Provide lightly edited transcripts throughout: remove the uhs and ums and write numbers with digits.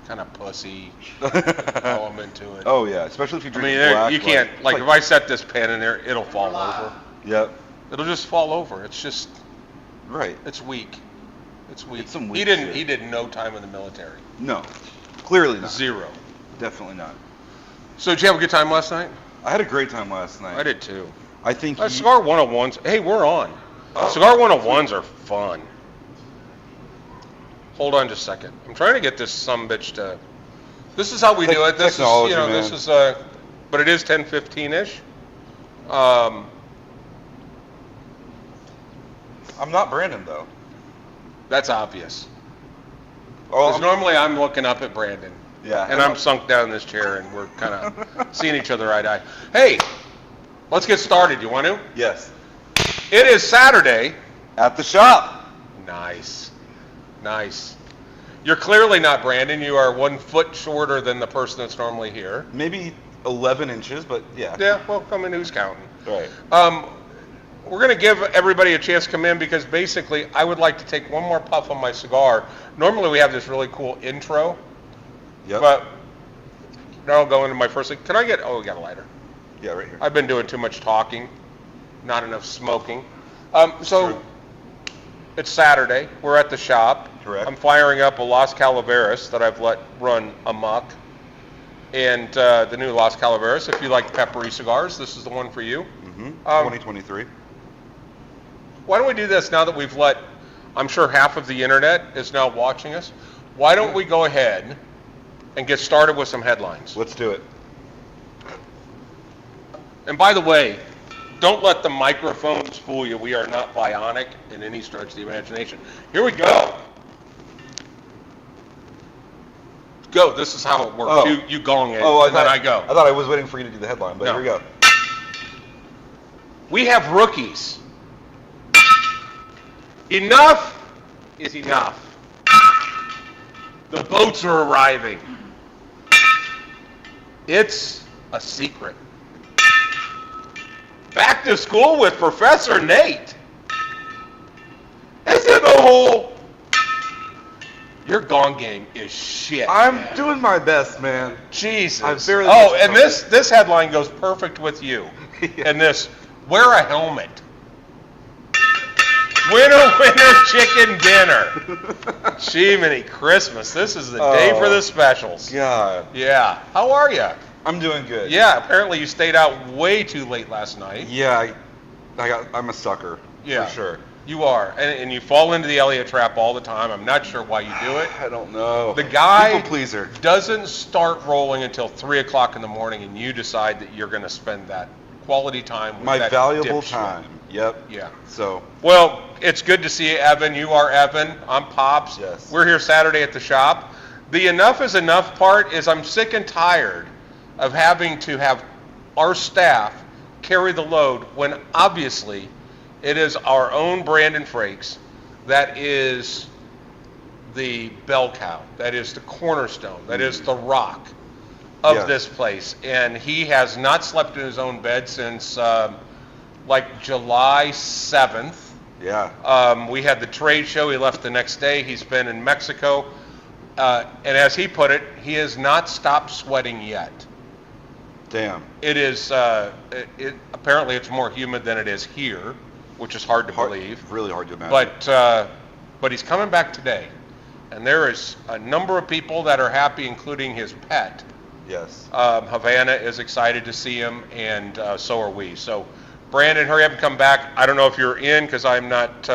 kind of pussy element to it. Oh yeah, especially if you I drink mean, black. you can't like if I set this pan in there, it'll fall over. Yep. It'll just fall over. It's just right. It's weak. It's weak. It's some weak he didn't. shit. He did no time in the military. No, clearly not. Zero. Definitely not. So did you have a good time last night? I had a great time last night. I did too. I think Cigar 101s. Hey, we're on. Cigar 101s are fun. Hold on just a second. I'm trying to get this sumbitch to. This is how we do it. This Technology, is, man. this is, but it is 10:15ish. I'm not Brandon though. That's obvious. Oh, Because normally I'm looking up at Brandon. Yeah. And I'm sunk down in this chair, and we're kind of seeing each other eye to eye. Hey, let's get started. You want to? Yes. It is Saturday. At the shop. Nice. Nice. You're clearly not Brandon. You are 1 foot shorter than the person that's normally here. Maybe 11 inches, but yeah. Yeah, well, I mean, who's counting? Right. We're going to give everybody a chance to come in because basically I would like to take one more puff on my cigar. Normally we have this really cool intro. Yep. But now I'll go into my first thing. Can I get, we got a lighter. Yeah, right here. I've been doing too much talking, not enough smoking. So it's Saturday. We're at the shop. Correct. I'm firing up a Las Calaveras that I've let run amok. And the new Las Calaveras, if you like peppery cigars, this is the one for you. 2023. Why don't we do this now that we've let, I'm sure half of the internet is now watching us. Why don't we go ahead and get started with some headlines? Let's do it. And by the way, don't let the microphones fool you. We are not bionic in any stretch of the imagination. Here we go. Go. This is how it works. Oh. You gong it, Oh, and then I go. I thought I was waiting for you to do the headline, but No. here we go. We have rookies. Enough is enough. The boats are arriving. It's a secret. Back to school with Professor Nate. Isn't the whole... Your gong game is shit. I'm doing my best, man. Jesus. I'm very and this headline goes perfect with you. Yeah. And this, wear a helmet. Winner, winner, chicken dinner. Jiminy Christmas. This is the day for the specials. God. Yeah. How are you? I'm doing good. Yeah, apparently you stayed out way too late last night. Yeah, I'm a sucker. Yeah. For sure. You are. And you fall into the Elliott trap all the time. I'm not sure why you do it. I don't know. The guy People pleaser. doesn't start rolling until 3 o'clock in the morning, and you decide that you're going to spend that quality time with My that valuable dipshit. time. Yep. Yeah. So. Well, it's good to see you, Evan. You are Evan. I'm Pops. Yes. We're here Saturday at the shop. The enough is enough part is I'm sick and tired of having to have our staff carry the load when obviously it is our own Brandon Frakes that is the bell cow, that is the cornerstone, that is the rock of Yes. this place. And he has not slept in his own bed since like July 7th. Yeah. We had the trade show. He left the next day. He's been in Mexico. And as he put it, he has not stopped sweating yet. Damn. It is, apparently it's more humid than it is here, which is hard to believe. Really hard to imagine. But he's coming back today. And there is a number of people that are happy, including his pet. Yes. Havana is excited to see him, and so are we. So, Brandon, hurry up and come back. I don't know if you're in because I'm not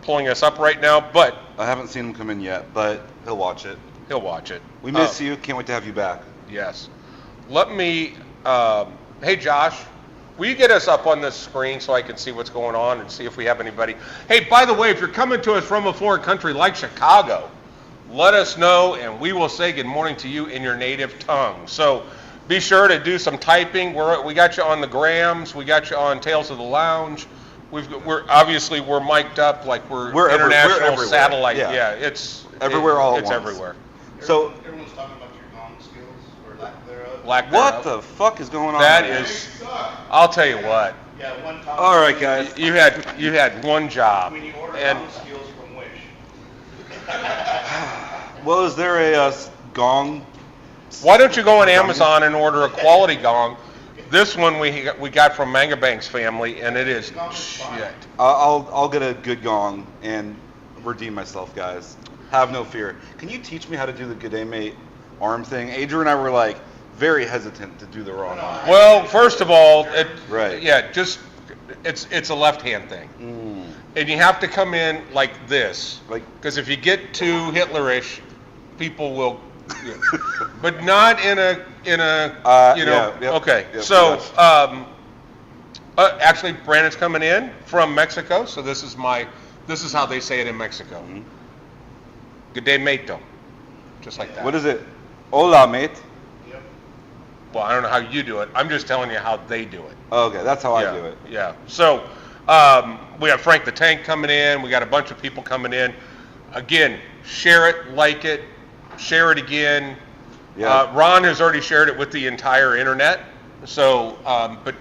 pulling us up right now, but I haven't seen him come in yet, but he'll watch it. he'll watch it. We miss you. Can't wait to have you back. Yes. Let me, hey Josh, will you get us up on this screen so I can see what's going on and see if we have anybody? Hey, by the way, if you're coming to us from a foreign country like Chicago, let us know and we will say good morning to you in your native tongue. So be sure to do some typing. We got you on the grams. We got you on Tales of the Lounge. We're obviously mic'd up like we're international everywhere. satellite. Yeah. It's Everywhere all at It's once. everywhere. So, Everyone's talking about your gong skills or lack thereof. Lack what thereof. the fuck is going on? That there? is, I'll tell you what. Yeah, one time. All right, guys. You had one job, When you order and gong skills from Wish. Well, is there a gong? Why don't you go on Amazon and order a quality gong? This one we got from Manga Bank's family, and it is shit. I'll get a good gong and redeem myself, guys. Have no fear. Can you teach me how to do the Good Day Mate arm thing? Adrian and I were like very hesitant to do the wrong arm. Well, first of all, Right. yeah, just it's a left-hand thing, and you have to come in like this, Like- because if you get too Hitlerish, people will, but not in a okay. Yep, So yes. actually, Brandon's coming in from Mexico, so this is how they say it in Mexico. Mm-hmm. Good day, mate, just like that. What is it? Hola, mate. Yep. Well, I don't know how you do it. I'm just telling you how they do it. Okay, that's how Yeah, I do it. Yeah. So we have Frank the Tank coming in. We got a bunch of people coming in. Again, share it, like it, share it again. Yeah. Ron has already shared it with the entire internet. So, but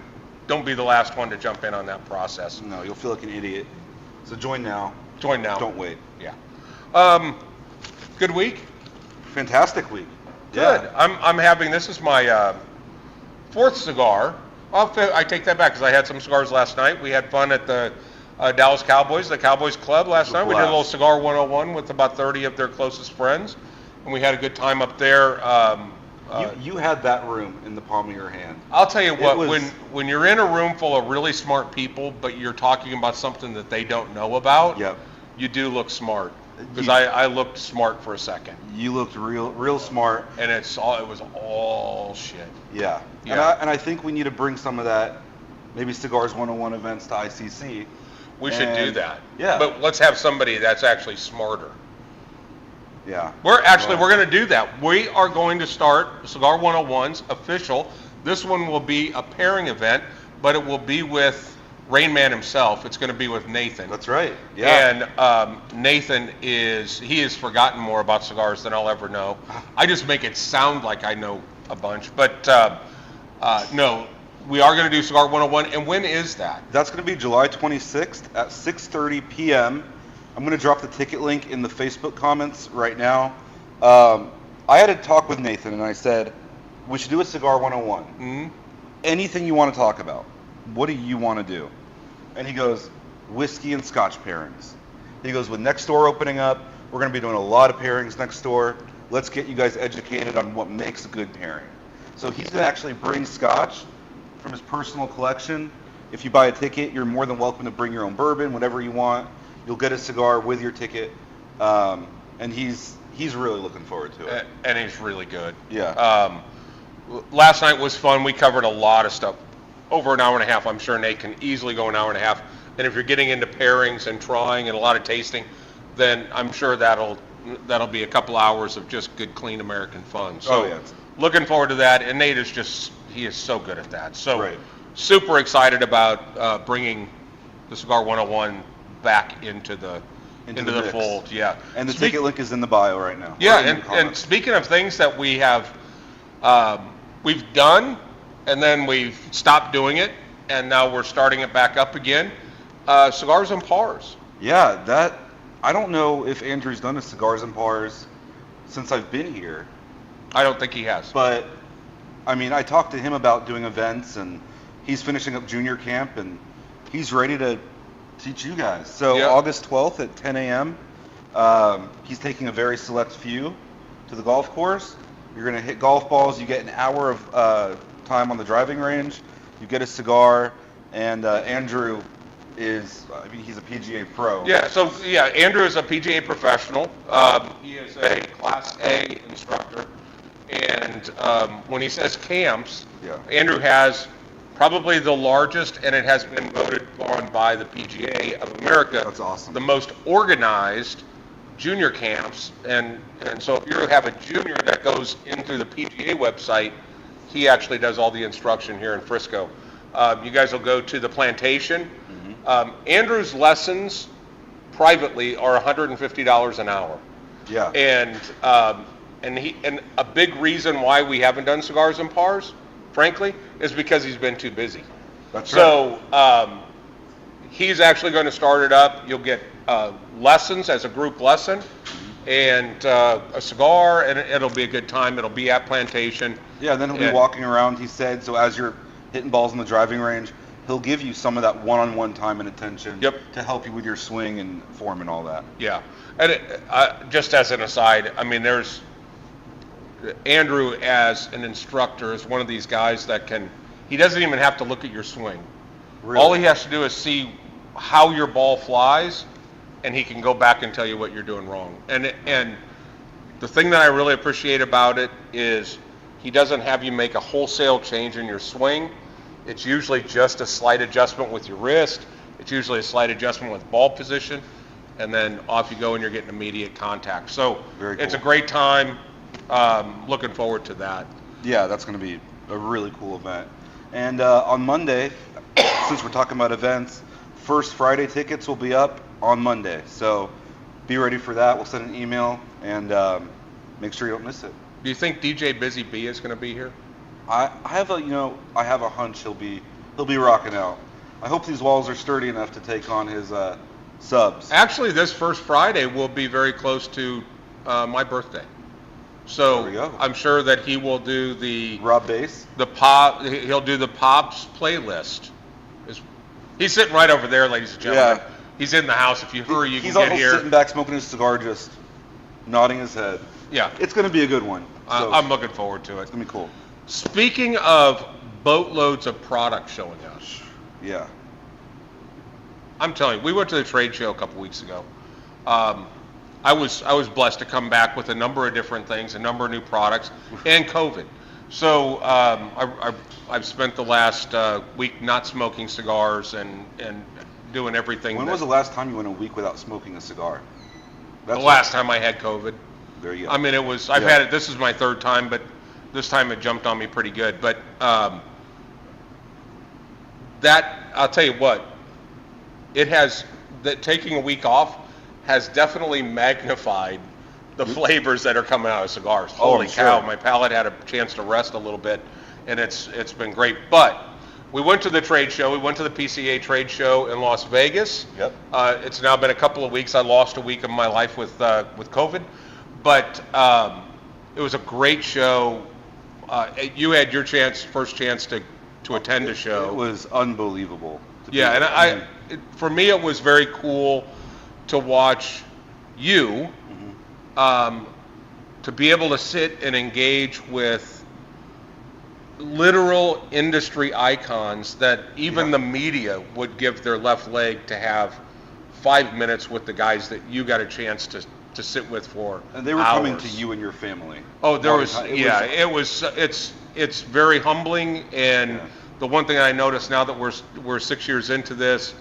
don't be the last one to jump in on that process. No, you'll feel like an idiot. So join now. Join now. Don't wait. Yeah. Good week. Fantastic week. Good. Yeah. I'm having, this is my fourth cigar. I take that back because I had some cigars last night. We had fun at the Dallas Cowboys, the Cowboys Club last night. We did a little Cigar 101 with about 30 of their closest friends, and we had a good time up there. You had that room in the palm of your hand. I'll tell you what, was- when you're in a room full of really smart people, but you're talking about something that they don't know about, Yep. you do look smart. Because You- I looked smart for a second, You looked real smart. and it was all shit. Yeah. Yeah. And I think we need to bring some of that, maybe Cigars 101 events to ICC. We should do And- that. Yeah. But let's have somebody that's actually smarter. Yeah. We're going to do that. We are going to start Cigar 101's official. This one will be a pairing event, but it will be with Rain Man himself. It's going to be with Nathan. That's right. Yeah. And Nathan he has forgotten more about cigars than I'll ever know. I just make it sound like I know a bunch. But no, we are going to do Cigar 101. And when is that? That's going to be July 26th at 6:30 p.m. I'm going to drop the ticket link in the Facebook comments right now. I had a talk with Nathan, and I said, we should do a Cigar 101. Mm-hmm. Anything you want to talk about. What do you want to do? And he goes, whiskey and scotch pairings. He goes, with next door opening up, we're going to be doing a lot of pairings next door. Let's get you guys educated on what makes a good pairing. So he's going to actually bring scotch from his personal collection. If you buy a ticket, you're more than welcome to bring your own bourbon, whatever you want. You'll get a cigar with your ticket. And he's really looking forward to it. And he's really good. Yeah. Last night was fun. We covered a lot of stuff. Over an hour and a half. I'm sure Nate can easily go an hour and a half. And if you're getting into pairings and trying and a lot of tasting, then I'm sure that'll be a couple hours of just good, clean American fun. So yeah. looking forward to that. And Nate he is so good at that. So Right. super excited about bringing the Cigar 101 back into the mix. fold. Yeah. And the ticket link is in the bio right now. Yeah, Or in the and comments. speaking of things that we have, we've done, and then we've stopped doing it, and now we're starting it back up again. Cigars and Pars. Yeah, I don't know if Andrew's done a Cigars and Pars since I've been here, I don't think he has. but I mean, I talked to him about doing events, and he's finishing up junior camp, and he's ready to teach you guys. So Yeah. August 12th at 10 a.m., he's taking a very select few to the golf course. You're going to hit golf balls. You get an hour of time on the driving range. You get a cigar, and Andrew he's a PGA pro. Yeah, so Andrew is a PGA professional. He is a Class A instructor, and when he says camps, Yeah. Andrew has probably the largest, and it has been voted on by the PGA of America. That's awesome. The most organized junior camps, and so if you have a junior that goes into the PGA website, he actually does all the instruction here in Frisco. You guys will go to the plantation. Andrew's lessons privately are $150 an hour. Yeah. And a big reason why we haven't done Cigars and Pars, frankly, is because he's been too busy. That's right. So he's actually going to start it up. You'll get lessons as a group lesson. and a cigar, and it'll be a good time. It'll be at Plantation. Yeah, and then he'll be And- walking around, he said, so as you're hitting balls in the driving range, he'll give you some of that one-on-one time and attention Yep. to help you with your swing and form and all that. Yeah, and just as an aside, I mean, there's Andrew as an instructor is one of these guys that he doesn't even have to look at your swing. Really? All he has to do is see how your ball flies, and he can go back and tell you what you're doing wrong. And the thing that I really appreciate about it is he doesn't have you make a wholesale change in your swing. It's usually just a slight adjustment with your wrist. It's usually a slight adjustment with ball position, and then off you go and you're getting immediate contact. So Very it's a cool. great time. Looking forward to that. Yeah, that's going to be a really cool event. And on Monday, since we're talking about events, First Friday tickets will be up on Monday. So be ready for that. We'll send an email and make sure you don't miss it. Do you think DJ Busy B is going to be here? I have a hunch he'll be rocking out. I hope these walls are sturdy enough to take on his subs. Actually, this first Friday will be very close to my birthday. So There we go. I'm sure that he will do the Rob Bass. he'll do the Pops playlist. He's sitting right over there, ladies and gentlemen. Yeah. He's in the house. If you hurry, you He's can get also here. sitting back smoking his cigar, just nodding his head. Yeah, It's going to be a good one. So I'm looking forward to it. it's going to be cool. Speaking of boatloads of product showing us, Yeah. I'm telling you, we went to the trade show a couple weeks ago. I was blessed to come back with a number of different things, a number of new products, and COVID. So I've spent the last week not smoking cigars and doing everything. When was the last time you went a week without smoking a cigar? the last time I had COVID? There you go. I mean, I've Yeah. had it. This is my third time, but this time it jumped on me pretty good. But that I'll tell you what, taking a week off has definitely magnified the flavors that are coming out of cigars. Oh, Holy I'm cow, sure. my palate had a chance to rest a little bit, and it's been great. But we went to the trade show. We went to the PCA trade show in Las Vegas. Yep. It's now been a couple of weeks. I lost a week of my life with COVID, but it was a great show. You had your first chance to attend a show. It was unbelievable. to be Yeah, there. and for me, it was very cool to watch you, to be able to sit and engage with literal industry icons that even the media would give their left leg to have 5 minutes with the guys that you got a chance to sit with for And they were hours. coming to you and your family. Oh, there All the was, time. it's very humbling, and Yeah. the one thing I noticed now that we're 6 years into this,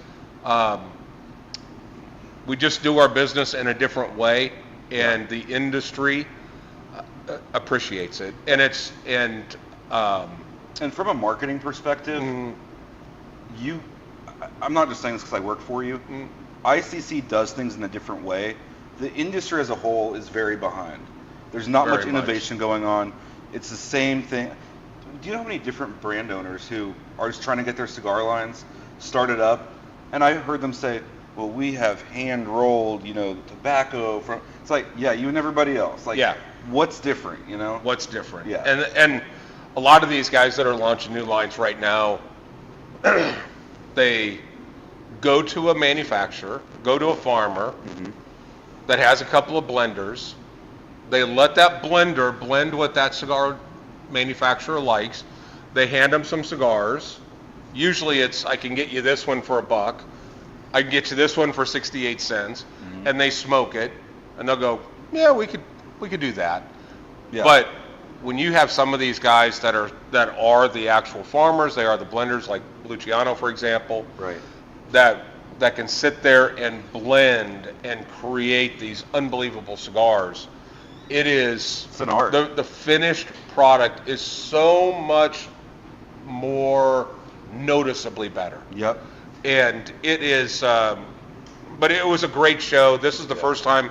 we just do our business in a different way, and the industry appreciates it, and And from a marketing perspective, I'm not just saying this because I work for you. ICC does things in a different way. The industry as a whole is very behind. There's not Very much innovation going on. It's the same thing. Do you know how many different brand owners who are just trying to get their cigar lines started up? And I heard them say, well, we have hand rolled, tobacco from, it's like, yeah, you and everybody else. Like, Yeah. what's different, what's different. Yeah. And a lot of these guys that are launching new lines right now, they go to a manufacturer, go to a farmer that has a couple of blenders. They let that blender blend what that cigar manufacturer likes. They hand them some cigars. Usually it's, I can get you this one for $1. I can get you this one for 68 cents. And they smoke it, and they'll go, yeah, we could do that. Yeah. But when you have some of these guys that are the actual farmers, they are the blenders, like Luciano, for example, Right. that can sit there and blend and create these unbelievable cigars. It's an art. The finished product is so much more noticeably better. Yep. And it is, but it was a great show. This is the first time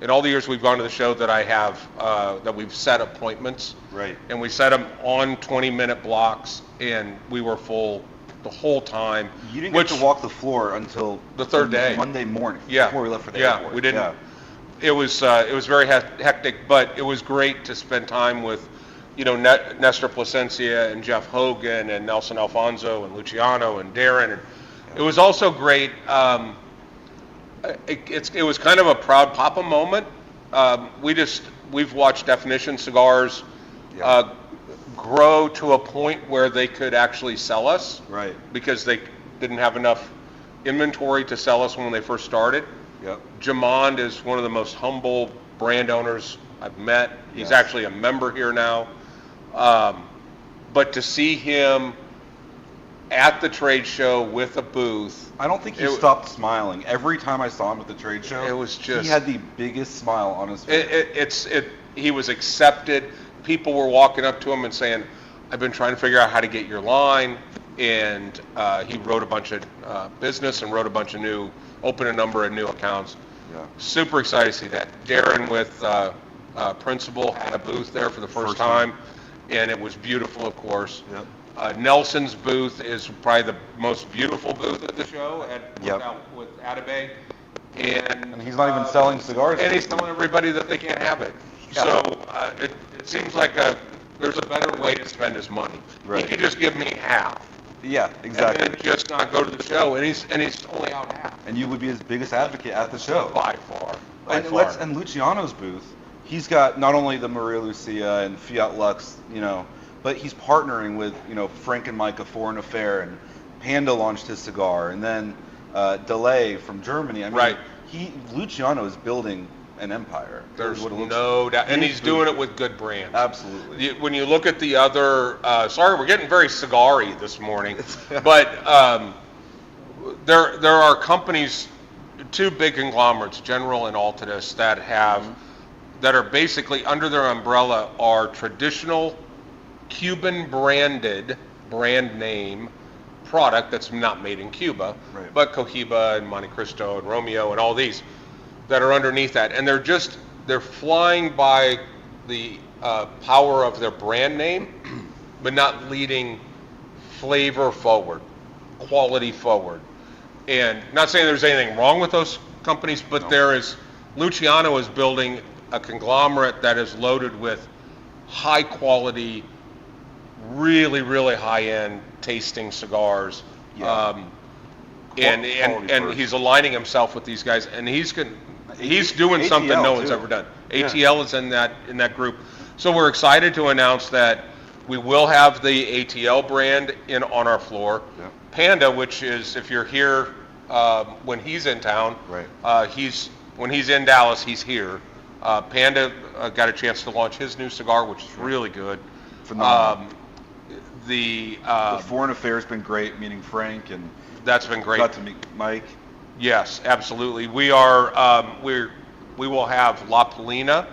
in all the years we've gone to the show that I have, that we've set appointments. Right. And we set them on 20-minute blocks, and we were full the whole time. You didn't get to walk the floor until The third day. Monday morning. Yeah. Before we left for the Yeah, airport. we didn't. Yeah. It was very hectic, but it was great to spend time with, Nestor Plasencia and Jeff Hogan and Nelson Alfonso and Luciano and Darren. And it was also great. It was kind of a proud papa moment. We've watched Definition Cigars grow to a point where they could actually sell us, Right. because they didn't have enough inventory to sell us when they first started. Yep. Jamond is one of the most humble brand owners I've met. He's Yes. actually a member here now. But to see him at the trade show with a booth, I don't think he stopped smiling. Every time I saw him at the trade show, it was just, he had the biggest smile on his face. he was accepted. People were walking up to him and saying, I've been trying to figure out how to get your line. And he wrote a bunch of business and opened a number of new accounts. Yeah. Super excited to see that. Darren with Principal had a booth there for the first time, and it was beautiful, of course. Yep. Nelson's booth is probably the most beautiful booth at the show with Atabey. And he's not even selling cigars. And he's telling everybody that they can't have it. Yeah. So it seems like there's a better way to spend his money. Right. He could just give me half. Yeah, exactly. And then just not go to the show, and he's only out half. And you would be his biggest advocate at the show. By far. And Luciano's booth, he's got not only the Maria Lucia and Fiat Lux, but he's partnering with, Frank and Micah Foreign Affair, and Panda launched his cigar, and then Delay from Germany. I mean, right. Luciano is building an empire. There's no doubt, and he's doing it with good brands. Absolutely. When you look at the other, sorry, we're getting very cigar-y this morning, but there are companies, two big conglomerates, General and Altadis, that are basically under their umbrella are traditional Cuban branded brand name product that's not made in Cuba, right. but Cohiba and Monte Cristo and Romeo and all these that are underneath that, and they're flying by the power of their brand name, but not leading flavor forward, quality forward. And not saying there's anything wrong with those companies, but Luciano is building a conglomerate that is loaded with high quality, really, really high end tasting cigars. Yeah. And he's aligning himself with these guys, and he's doing ATL something no one's too. ever done. Yeah. ATL is in that group. So we're excited to announce that we will have the ATL brand on our floor. Yeah. Panda, which is, if you're here when he's in town, Right. When he's in Dallas, he's here. Panda got a chance to launch his new cigar, which is really good. Phenomenal. The Foreign Affairs been great, meeting Frank, and that's been great. got to meet Mike. Yes, absolutely. We will have La Polina,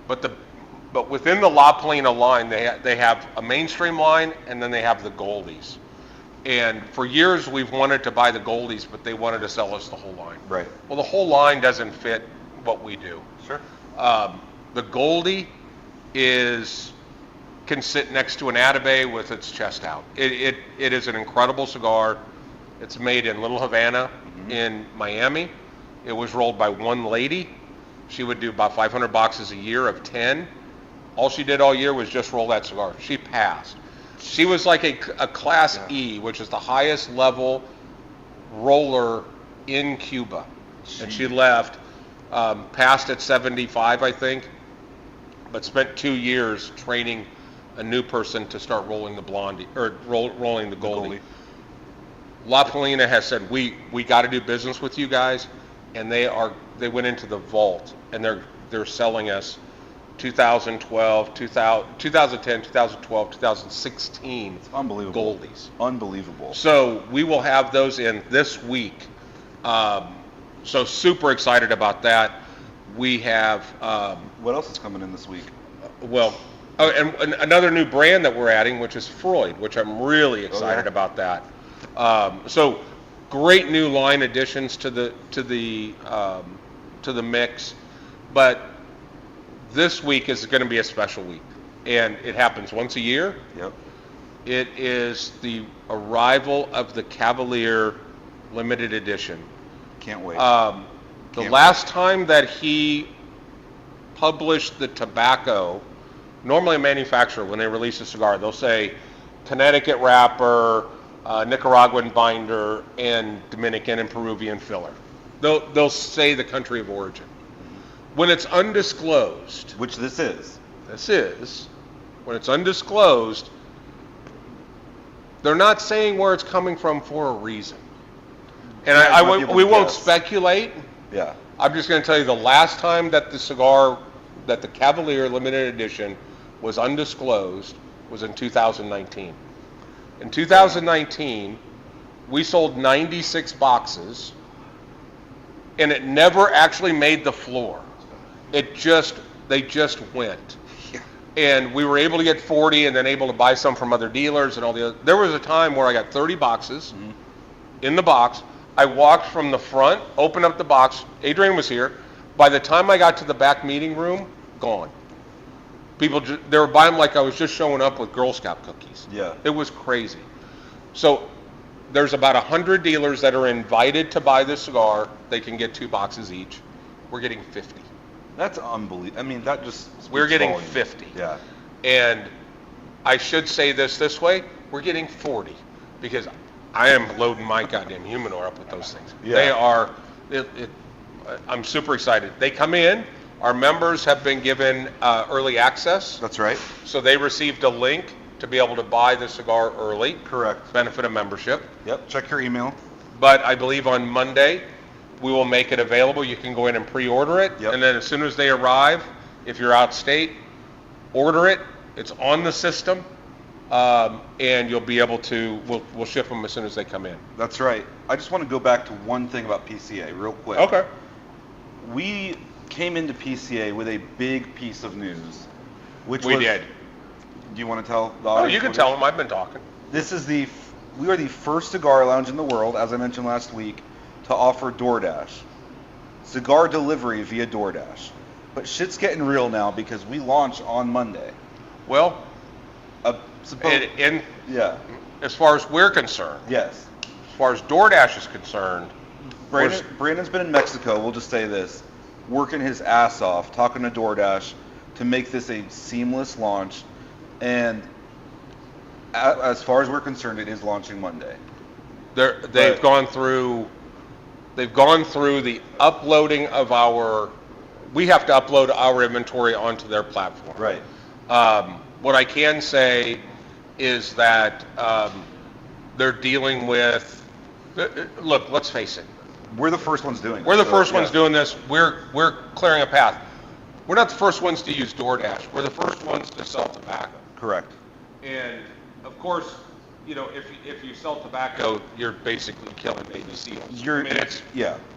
but within the La Polina line, they have a mainstream line, and then they have the Goldies. And for years we've wanted to buy the Goldies, but they wanted to sell us the whole line. Right. Well, the whole line doesn't fit what we do. Sure. The Goldie can sit next to an Atabey with its chest out. It is an incredible cigar. It's made in Little Havana in Miami. It was rolled by one lady. She would do about 500 boxes a year of 10. All she did all year was just roll that cigar. She passed. She was like a Class E, which is the highest level roller in Cuba. And she left, passed at 75, I think, but spent 2 years training a new person to start rolling the blondie, or rolling the Goldie. La Polina has said, we got to do business with you guys, and they went into the vault, and they're selling us 2012, 2010, 2012, 2016 It's unbelievable. Goldies. Unbelievable. So we will have those in this week. So super excited about that. We have What else is coming in this week? and another new brand that we're adding, which is Freud, which I'm really excited about that. So great new line additions to the mix, but this week is going to be a special week, and it happens once a year. Yep. It is the arrival of the Cavalier limited edition. Can't wait. The last time that he publish the tobacco. Normally a manufacturer, when they release a cigar, they'll say Connecticut wrapper, Nicaraguan binder, and Dominican and Peruvian filler. They'll say the country of origin. When it's undisclosed, Which this is. when it's undisclosed, they're not saying where it's coming from for a reason. And Guys might be able we to won't guess. speculate. Yeah. I'm just going to tell you the last time that the Cavalier limited edition was undisclosed was in 2019. In 2019, we sold 96 boxes, and it never actually made the floor. They just went. Yeah. And we were able to get 40 and then able to buy some from other dealers and all the other. There was a time where I got 30 boxes in the box. I walked from the front, opened up the box. Adrian was here. By the time I got to the back meeting room, gone. People, they were buying like I was just showing up with Girl Scout cookies. Yeah. It was crazy. So there's about 100 dealers that are invited to buy this cigar. They can get 2 boxes each. We're getting 50. That's unbelievable. I mean, that just speaks We're getting volume. 50. Yeah. And I should say this way, we're getting 40 because I am loading my goddamn humidor up with those things. Yeah. They are, I'm super excited. They come in, our members have been given early access, That's right. so they received a link to be able to buy the cigar early, Correct. benefit of membership. Yep. Check your email. But I believe on Monday, we will make it available. You can go in and pre-order it. Yep. And then as soon as they arrive, if you're out state, order it. It's on the system. And you'll be able to, we'll ship them as soon as they come in. That's right. I just want to go back to one thing about PCA real quick. Okay. We came into PCA with a big piece of news, which We was, did. Do you want to tell the Oh, audience? you can what tell them. I've been talking. This is we are the first cigar lounge in the world, as I mentioned last week, to offer DoorDash. Cigar delivery via DoorDash. But shit's getting real now because we launch on Monday. Well, Yeah. as far as we're concerned, Yes. as far as DoorDash is concerned, Brandon's been in Mexico, we'll just say this, working his ass off, talking to DoorDash to make this a seamless launch. And as far as we're concerned, it is launching Monday. they've gone through the uploading of we have to upload our inventory onto their platform. Right. What I can say is that they're dealing with, look, let's face it, We're the first ones doing it. we're the so, first ones yeah. doing this. We're clearing a path. We're not the first ones to use DoorDash. We're the first ones to sell tobacco. Correct. And of course, if you sell tobacco, you're basically killing baby seals.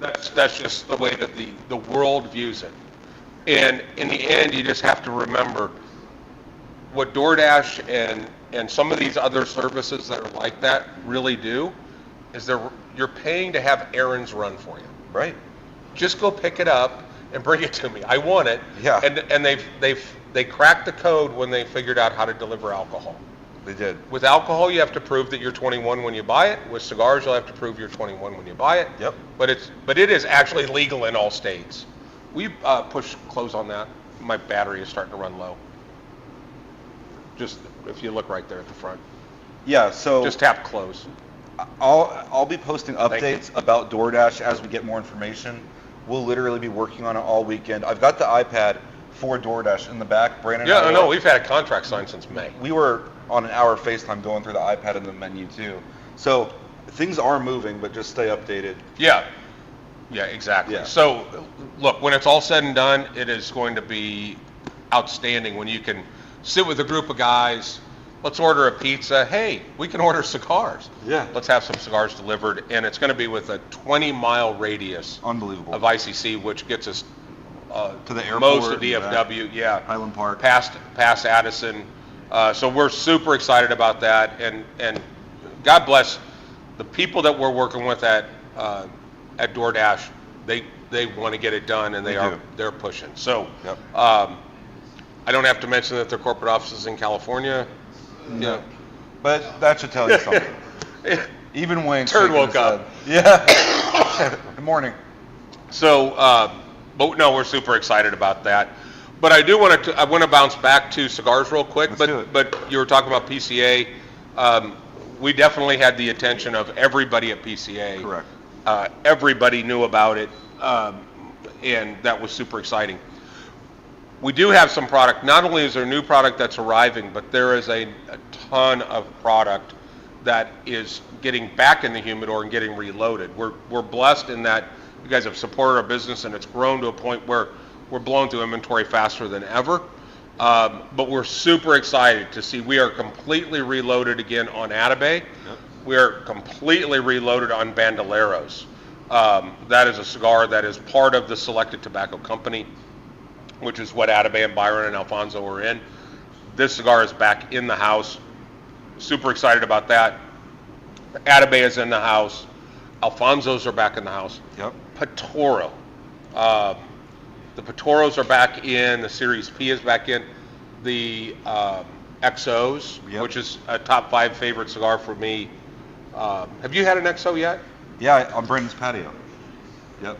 That's just the way that the world views it. And in the end, you just have to remember what DoorDash and some of these other services that are like that really do is you're paying to have errands run for you. Right. Just go pick it up and bring it to me. I want it. Yeah. And they cracked the code when they figured out how to deliver alcohol. They did. With alcohol, you have to prove that you're 21 when you buy it. With cigars, you'll have to prove you're 21 when you buy it. Yep. But it is actually legal in all states. We push close on that. My battery is starting to run low. Just if you look right there at the front. Yeah, so Just tap close. I'll be posting Thank you. updates about DoorDash as we get more information. We'll literally be working on it all weekend. I've got the iPad for DoorDash in the back. Brandon and Yeah, I I know. were- We've had a contract signed since May. We were on an hour FaceTime going through the iPad and the menu too. So things are moving, but just stay updated. Yeah. Yeah, exactly. Yeah. So, look, when it's all said and done, it is going to be outstanding when you can sit with a group of guys. Let's order a pizza. Hey, we can order cigars. Yeah. Let's have some cigars delivered, and it's going to be with a 20-mile radius Unbelievable. of ICC, which gets us To the airport most of and DFW. Yeah. Highland Park. Past Addison. So we're super excited about that, and God bless the people that we're working with at DoorDash. They want to get it done, and they're pushing. So Yep. I don't have to mention that their corporate office is in California. No. But that should tell you something. Even Wayne Turd woke up. Yeah. Good morning. So, but no, we're super excited about that. But I do want to bounce back to cigars real quick. Let's do it. But you were talking about PCA. We definitely had the attention of everybody at PCA. Correct. Everybody knew about it, and that was super exciting. We do have some product. Not only is there new product that's arriving, but there is a ton of product that is getting back in the humidor and getting reloaded. We're blessed in that you guys have supported our business, and it's grown to a point where we're blowing through inventory faster than ever. But we're super excited to see we are completely reloaded again on Atabey. Yep. We are completely reloaded on Bandoleros. That is a cigar that is part of the Selected Tobacco Company, which is what Atabey and Byron and Alfonso are in. This cigar is back in the house. Super excited about that. Atabey is in the house. Alfonso's are back in the house. Yep. Patoro. The Patoros are back in. The Series P is back in. The XOs, Yep. which is a top 5 favorite cigar for me. Have you had an XO yet? Yeah, on Brandon's patio. Yep.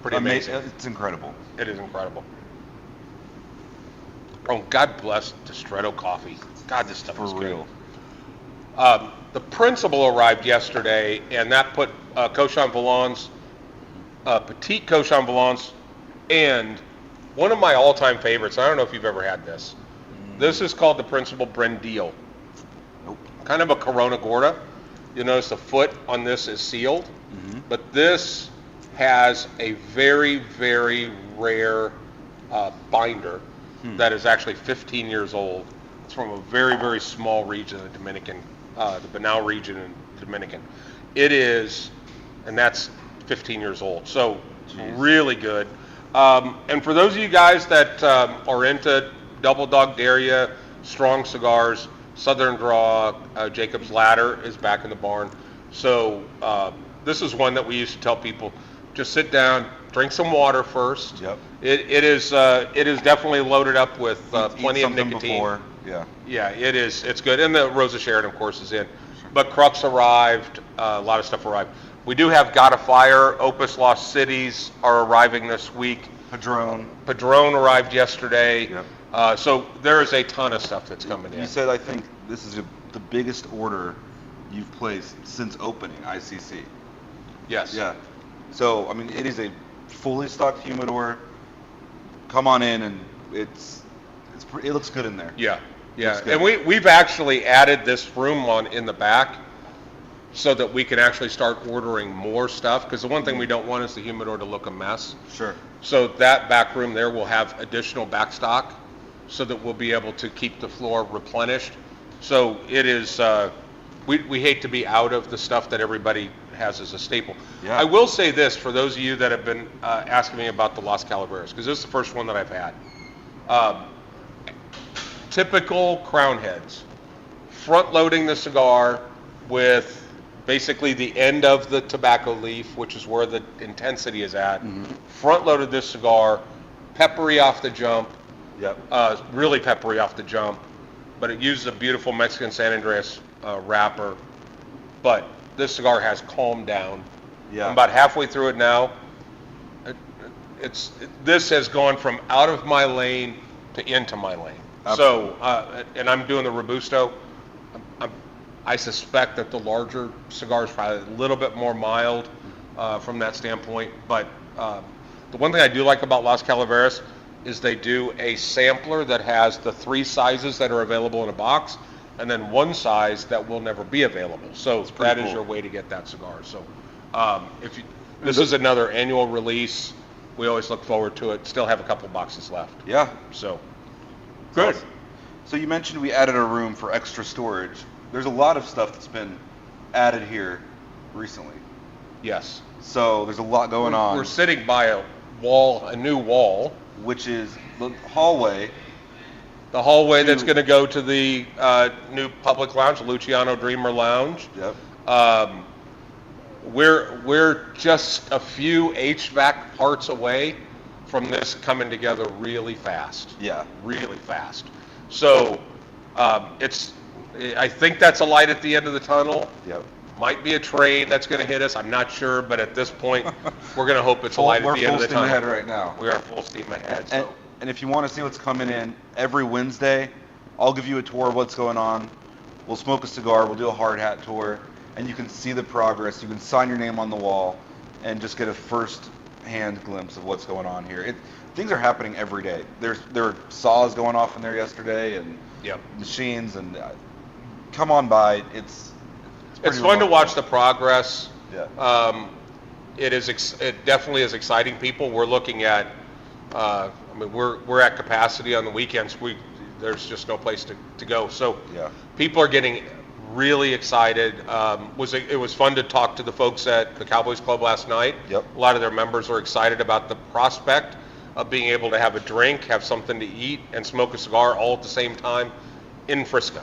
Pretty amazing. It's incredible. It is incredible. Oh, God bless Distretto coffee. God, this stuff is For real. good. The Principal arrived yesterday, and that put Cochon Vallons, Petite Cochon Vallons, and one of my all-time favorites. I don't know if you've ever had this. This is called the Principal Brendil. Nope. Kind of a Corona Gorda. You'll notice the foot on this is sealed, but this has a very, very rare binder that is actually 15 years old. It's from a very, very small region of the Dominican, the Banao region in Dominican. It is, and that's 15 years old. So really good. And for those of you guys that are into Double Dog Daria, strong cigars, Southern Draw, Jacob's Ladder is back in the barn. So this is one that we used to tell people, just sit down, drink some water first. Yep. It is definitely loaded up with plenty of nicotine. Before. Yeah. Yeah, it is. It's good. And the Rosa Sheridan, of course, is in. But Crux arrived. A lot of stuff arrived. We do have God of Fire. Opus Lost Cities are arriving this week. Padron arrived yesterday. Yep. So there is a ton of stuff that's coming in. You said, I think this is the biggest order you've placed since opening ICC. Yes. Yeah. So, I mean, it is a fully stocked humidor. Come on in, and it looks good in there. Yeah. Yeah. And we've actually added this room on in the back so that we can actually start ordering more stuff, because the one thing we don't want is the humidor to look a mess. Sure. So that back room there will have additional back stock so that we'll be able to keep the floor replenished. So it is, we hate to be out of the stuff that everybody has as a staple. Yeah. I will say this for those of you that have been asking me about the Las Calaveras, because this is the first one that I've had. Typical Crown Heads, front loading the cigar with basically the end of the tobacco leaf, which is where the intensity is at. Front loaded this cigar, peppery off the jump. Yep. Really peppery off the jump, but it uses a beautiful Mexican San Andreas wrapper. But this cigar has calmed down. Yeah. I'm about halfway through it now. This has gone from out of my lane to into my lane. Absolutely. So, and I'm doing the Robusto. I suspect that the larger cigar is probably a little bit more mild from that standpoint. But the one thing I do like about Las Calaveras is they do a sampler that has the 3 sizes that are available in a box, and then 1 size that will never be available. So that is your way to get that cigar. So this is another annual release. We always look forward to it. Still have a couple boxes left. Yeah. So good. Awesome. So you mentioned we added a room for extra storage. There's a lot of stuff that's been added here recently. Yes. So there's a lot going on. We're sitting by a new wall. Which is the hallway. The hallway that's going to go to the new public lounge, Luciano Dreamer Lounge. Yep. We're just a few HVAC parts away from this coming together really fast. Yeah. Really fast. So I think that's a light at the end of the tunnel. Yep. Might be a train that's going to hit us. I'm not sure, but at this point, we're going to hope it's a light at the end of the tunnel. We're full steam ahead right now. We are full steam ahead. So. And if you want to see what's coming in, every Wednesday, I'll give you a tour of what's going on. We'll smoke a cigar, we'll do a hard hat tour, and you can see the progress. You can sign your name on the wall and just get a first-hand glimpse of what's going on here. Things are happening every day. There were saws going off in there yesterday, and Yep. machines, and come on by. It's It's fun to watch the progress. Yeah. It definitely is exciting people. We're looking at, we're at capacity on the weekends. There's just no place to go. So Yeah. people are getting really excited. It was fun to talk to the folks at the Cowboys Club last night. Yep. A lot of their members are excited about the prospect of being able to have a drink, have something to eat, and smoke a cigar all at the same time in Frisco.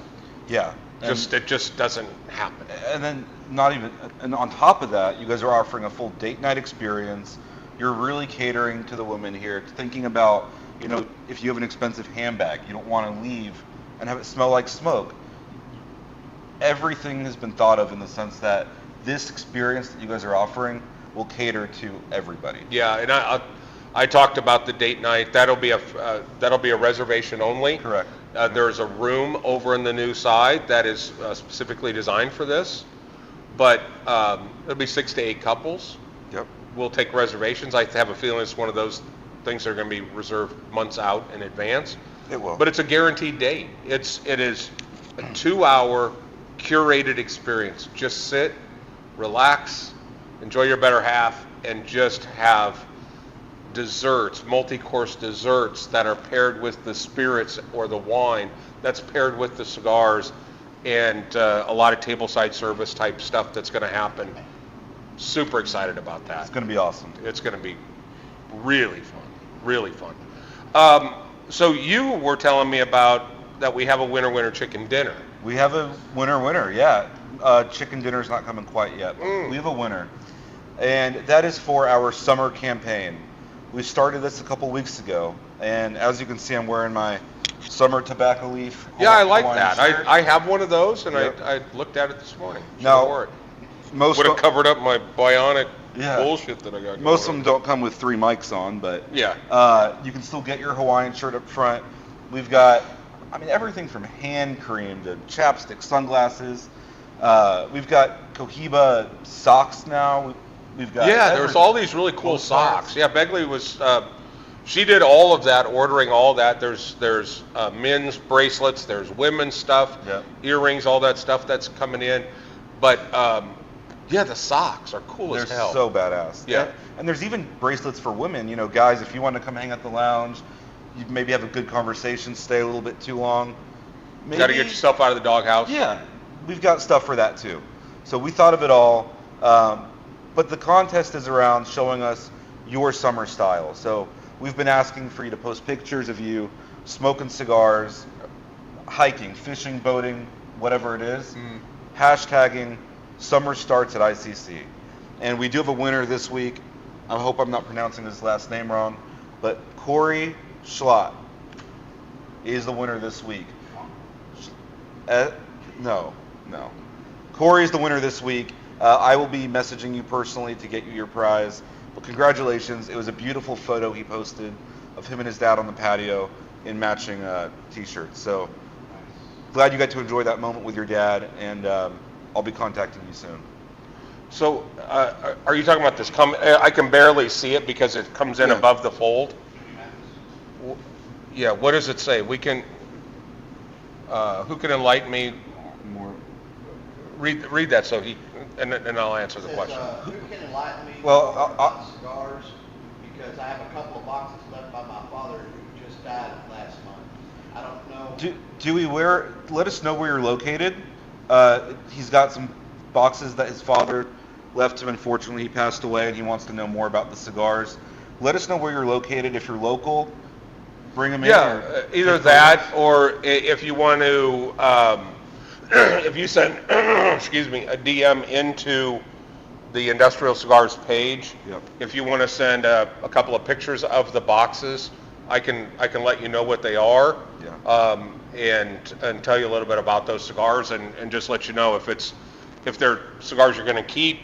Yeah. It just doesn't happen. And then and on top of that, you guys are offering a full date night experience. You're really catering to the women here, thinking about, if you have an expensive handbag, you don't want to leave and have it smell like smoke. Everything has been thought of in the sense that this experience that you guys are offering will cater to everybody. Yeah, and I talked about the date night. That'll be a reservation only. Correct. There's a room over on the new side that is specifically designed for this, but it'll be 6 to 8 couples. Yep. We'll take reservations. I have a feeling it's one of those things that are going to be reserved months out in advance. It will. But it's a guaranteed date. It is a 2-hour curated experience. Just sit, relax, enjoy your better half, and just have desserts, multi-course desserts that are paired with the spirits or the wine that's paired with the cigars, and a lot of tableside service type stuff that's going to happen. Super excited about that. It's going to be awesome. It's going to be really fun, really fun. So you were telling me about that we have a winter chicken dinner. We have a winner, yeah. Chicken dinner's not coming quite yet. But we have a winner. And that is for our summer campaign. We started this a couple weeks ago, and as you can see, I'm wearing my summer tobacco leaf. Yeah, I like Hawaiian that. shirt. I have one of those, and Yep. I looked at it this morning. Now, Wore it. Most Would have covered up my bionic Yeah. bullshit that I got. Most of going them don't come with 3 mics on, but Yeah. you can still get your Hawaiian shirt up front. We've got, everything from hand cream to chapstick, sunglasses. We've got Cohiba socks now. We've got There's all these really cool socks. Yeah, Begley was. She did all of that, ordering all that. There's men's bracelets. There's women's stuff. Yep. Earrings, all that stuff that's coming in. But the socks are cool They're as hell. so badass. Yeah. And there's even bracelets for women. Guys, if you want to come hang at the lounge, you maybe have a good conversation, stay a little bit too long. Maybe, Got to get yourself out of the doghouse. Yeah, we've got stuff for that too. So we thought of it all. But the contest is around showing us your summer style. So we've been asking for you to post pictures of you smoking cigars, hiking, fishing, boating, whatever it is. Hashtagging summer starts at ICC. And we do have a winner this week. I hope I'm not pronouncing his last name wrong, but Corey Schlott is the winner this week. No. Corey is the winner this week. I will be messaging you personally to get you your prize. But congratulations. It was a beautiful photo he posted of him and his dad on the patio in matching t-shirts. So glad you got to enjoy that moment with your dad, and I'll be contacting you soon. So, are you talking about this? I can barely see it because it comes in above the fold. Yeah. What does it say? We can. Who can enlighten me? More. Read that so and I'll answer the question. Who can enlighten me Well, about cigars? Because I have a couple of boxes left by my father who just died last month. I don't know. Dewey, let us know where you're located. He's got some boxes that his father left him. Unfortunately, he passed away, and he wants to know more about the cigars. Let us know where you're located. If you're local, bring them in. Yeah, either that or if you want to, if you send, excuse me, a DM into the Industrial Cigars page. Yep. If you want to send a couple of pictures of the boxes, I can let you know what they are. Yeah. And tell you a little bit about those cigars and just let you know if they're cigars you're going to keep.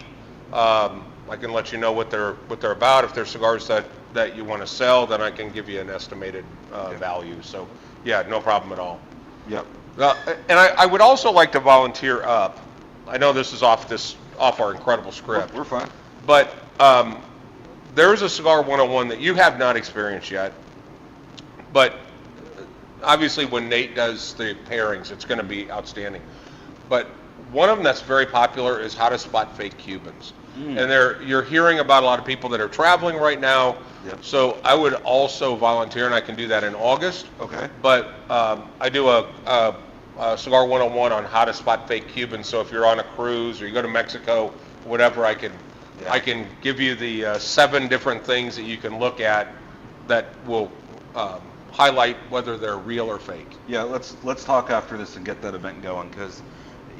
I can let you know what they're about. If they're cigars that you want to sell, then I can give you an estimated value. So, yeah, no problem at all. Yep. And I would also like to volunteer up. I know this is off our incredible script. We're fine. But there's a Cigar 101 that you have not experienced yet. But obviously when Nate does the pairings, it's going to be outstanding. But one of them that's very popular is how to spot fake Cubans. And you're hearing about a lot of people that are traveling right now. Yep. So I would also volunteer, and I can do that in August. Okay. But I do a Cigar 101 on how to spot fake Cubans. So if you're on a cruise or you go to Mexico, whatever, I can give you the 7 different things that you can look at that will highlight whether they're real or fake. Yeah, let's talk after this and get that event going, because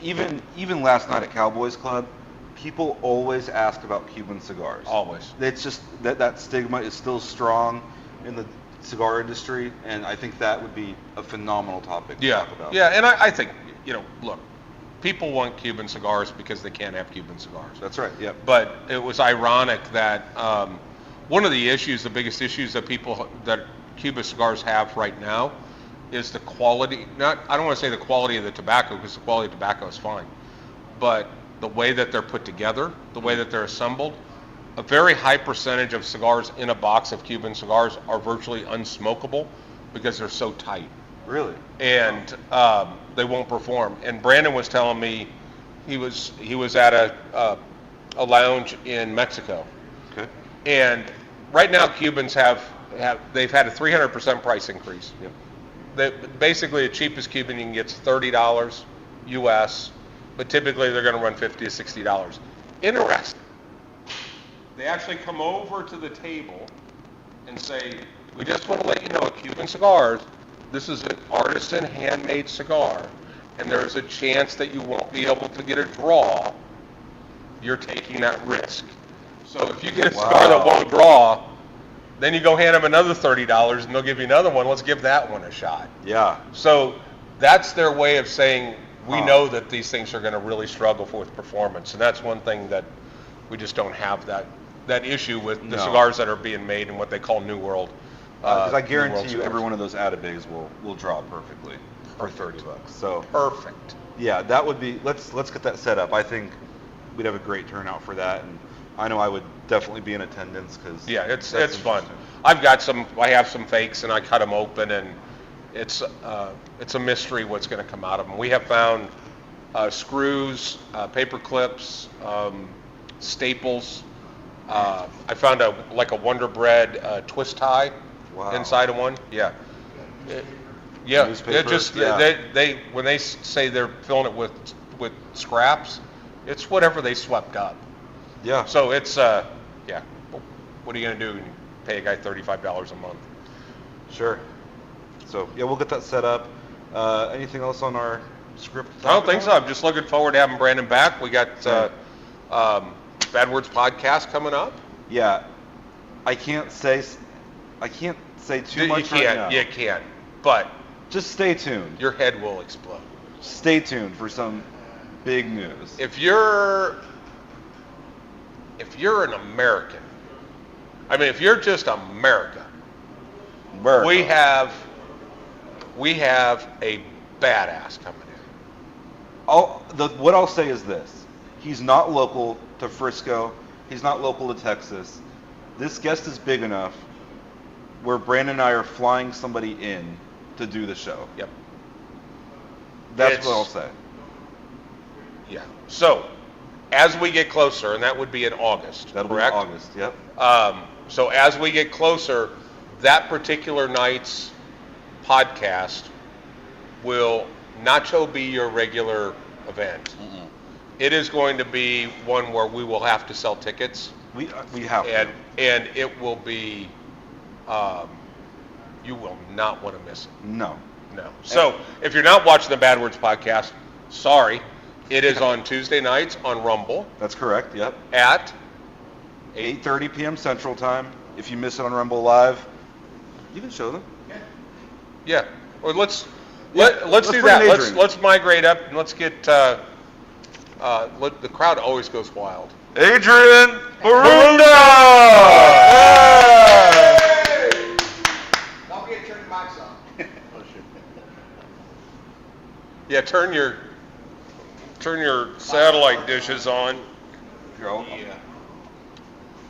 even last night at Cowboys Club, people always ask about Cuban cigars. Always. It's just that stigma is still strong in the cigar industry, and I think that would be a phenomenal topic to talk about. Yeah, and I think, look, people want Cuban cigars because they can't have Cuban cigars. That's right, yep. But it was ironic that one of the issues, the biggest issues that Cuban cigars have right now is the quality, I don't want to say the quality of the tobacco, because the quality of tobacco is fine, but the way that they're put together, the way that they're assembled. A very high percentage of cigars in a box of Cuban cigars are virtually unsmokable because they're so tight. Really? And they won't perform. And Brandon was telling me he was at a lounge in Mexico. Okay. And right now Cubans they've had a 300% price increase. Yep. Basically, the cheapest Cuban you can get is $30 US, but typically they're going to run $50 to $60. Interesting. They actually come over to the table and say, we just want to let you know at Cuban Cigars, this is an artisan handmade cigar, and there's a chance that you won't be able to get a draw. You're taking that risk. So if you get a cigar that won't draw, then you go hand them another $30 and they'll give you another one. Let's give that one a shot. Yeah. So that's their way of saying, we know that these things are going to really struggle with performance. And that's one thing that we just don't have that issue with the cigars that are being made in what they call New World. Because I guarantee you every one of those Atabigs will draw perfectly for $30. So perfect. Yeah, that would be, let's get that set up. I think we'd have a great turnout for that, and I know I would definitely be in attendance because it's fun. I have some fakes, and I cut them open, and it's a mystery what's going to come out of them. We have found screws, paper clips, staples. I found a Wonder Bread twist tie inside of one. Yeah. They when they say they're filling it with scraps, it's whatever they swept up. Yeah. So it's what are you gonna do? You pay a guy $35 a month. Sure. So yeah, we'll get that set up. Anything else on our script? I don't think so. I'm just looking forward to having Brandon back. We got Bad Words podcast coming up. Yeah. I can't say too much right now. You can't. But just stay tuned. Your head will explode. Stay tuned for some big news. If you're an American, if you're just America, we have a badass coming in. What I'll say is this: he's not local to Frisco. He's not local to Texas. This guest is big enough where Brandon and I are flying somebody in to do the show. Yep. That's what I'll say. Yeah. So, as we get closer, and that would be in August, That'll correct? be August, yep. So as we get closer, that particular night's podcast will not be your regular event. Mm-mm. It is going to be one where we will have to sell tickets. We have to. And it will be, you will not want to miss it. No. So if you're not watching the Bad Words podcast, sorry. It is on Tuesday nights on Rumble. That's correct, yep. At 8:30 p.m. Central Time. If you miss it on Rumble Live, you can show them. Yeah. Or let's do that. Let's migrate up and let's get the crowd always goes wild. Adrian Barunda! Don't get turned mics on. Yeah, turn your satellite dishes on. Here,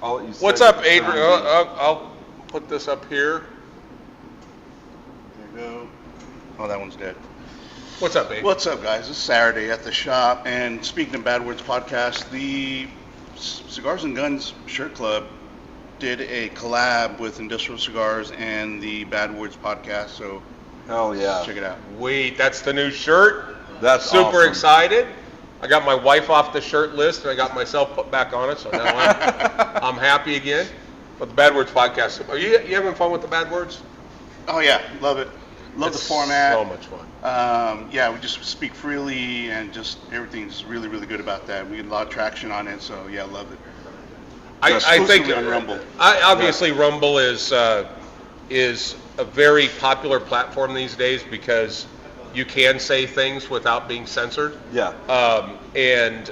I'll let you What's say- up, Adrian? I'll put this up here. There you go. Oh, that one's dead. What's up, Adrian? What's up, guys? It's Saturday at the shop, and speaking of Bad Words podcast, the Cigars and Guns Shirt Club did a collab with Industrial Cigars and the Bad Words podcast, so Hell yeah. check it out. Wait, that's the new shirt? That's Super awesome. excited. I got my wife off the shirt list, and I got myself put back on it, so now I'm happy again. But the Bad Words podcast, are you having fun with the Bad Words? Oh yeah, love it. Love It's the format. so much fun. Yeah, we just speak freely, and just everything's really, really good about that. We get a lot of traction on it, so yeah, love it. I think Exclusively on Rumble. Obviously Rumble is a very popular platform these days because you can say things without being censored. Yeah. And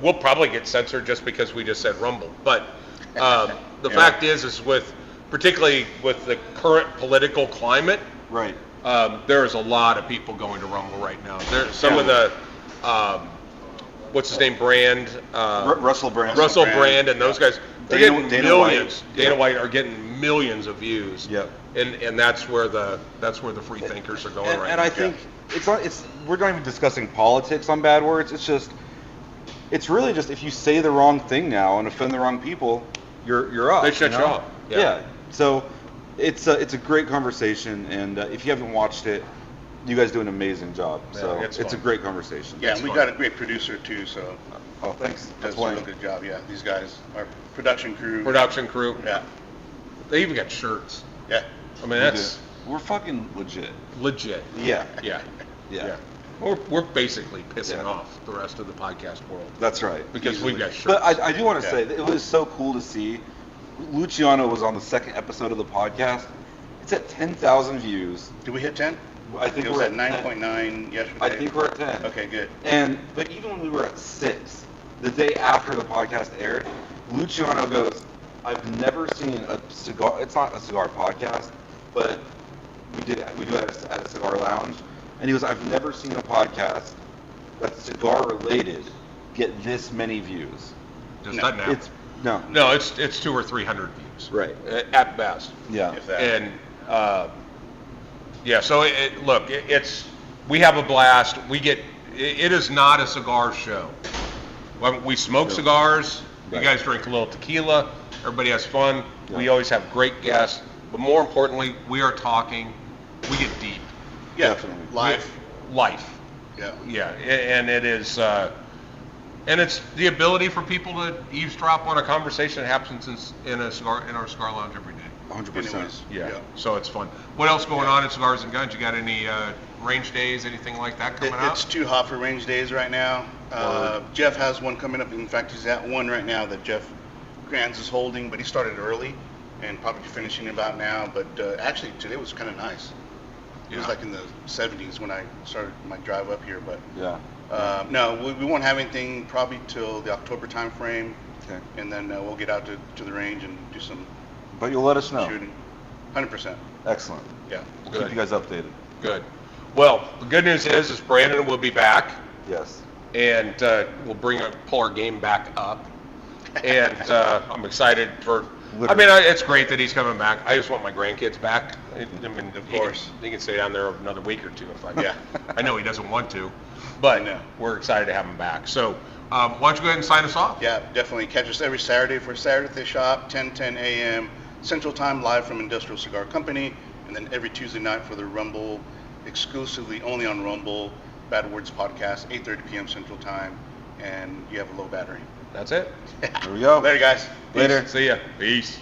we'll probably get censored just because we just said Rumble. But the Yeah. fact is particularly with the current political climate, Right. there's a lot of people going to Rumble right now. There's some of the what's his name, Brand, Russell Brand. Russell Brand. Brand, and those guys, they're Dana- getting Dana millions. White. Dana Yep. White are getting millions of views. Yep. And that's where the free thinkers are going And, right and now. I think we're not even discussing politics on Bad Words. It's really just if you say the wrong thing now and offend the wrong people, you're up. They shut you know? off. Yeah. Yeah. So it's a great conversation, and if you haven't watched it, you guys do an amazing job. Yeah, So it's it's a fun. great conversation. Yeah, That's and we fun. got a great producer too, so Oh, thanks. does That's a why. real good job. Yeah, these guys, our production crew. Production crew. Yeah, They even got shirts. yeah. I mean, that's We're fucking legit. legit. Yeah. Yeah. Yeah. We're basically pissing Yeah. off the rest of the podcast world That's right. because we've got shirts. But I do want to Yeah. say that it was so cool to see. Luciano was on the second episode of the podcast. It's at 10,000 views. Did we hit 10? I think It was we're at at 9.9 yesterday. I think we're at 10. Okay, good. But even when we were at 6, the day after the podcast aired, Luciano goes, "I've never seen a cigar. It's not a cigar podcast, but we do it at a cigar lounge." And he goes, "I've never seen a podcast that's cigar related get this many views." Just No. not now. No. It's 200 or 300 views. Right. At best. Yeah. If that. And so we have a blast. It is not a cigar show. We smoke cigars. You Right. guys drink a little tequila. Everybody has fun. Yeah. We always have great guests. But more importantly, we are talking. We get deep. Yeah, Definitely. live. Life. Yeah. Yeah, and it is, and it's the ability for people to eavesdrop on a conversation that happens in our cigar lounge every day. 100%. Anyways, Yeah, so it's fun. What else going on in Cigars and Guns? You got any range days, anything like that coming It's out? too hot for range days right now. Jeff has one coming up. In fact, he's at one right now that Jeff Granz is holding, but he started early and probably finishing about now. But actually, today was kind of nice. It was Yeah. like in the 70s when I started my drive up here. But Yeah. no, we won't have anything probably till the October time frame, Okay. and then we'll get out to the range and do some But you'll let us know. shooting. 100%. Excellent. Yeah. We'll Good. keep you guys updated. Good. Well, the good news is Brandon will be back, Yes. and we'll pull our game back up. And I'm excited for. I mean, it's great that he's coming back. I just want my grandkids back. I mean, Of course. he can stay down there another week or two if I. Yeah. I know he doesn't want to, but I know. we're excited to have him back. So, why don't you go ahead and sign us off? Yeah, definitely. Catch us every Saturday for Saturday at the Shop, 10 a.m. Central Time, live from Industrial Cigar Company. And then every Tuesday night for the Rumble, exclusively only on Rumble, Bad Words Podcast, 8:30 p.m. Central Time. And you have a low battery. That's it. There we go. Later, guys. Later. See ya. Peace.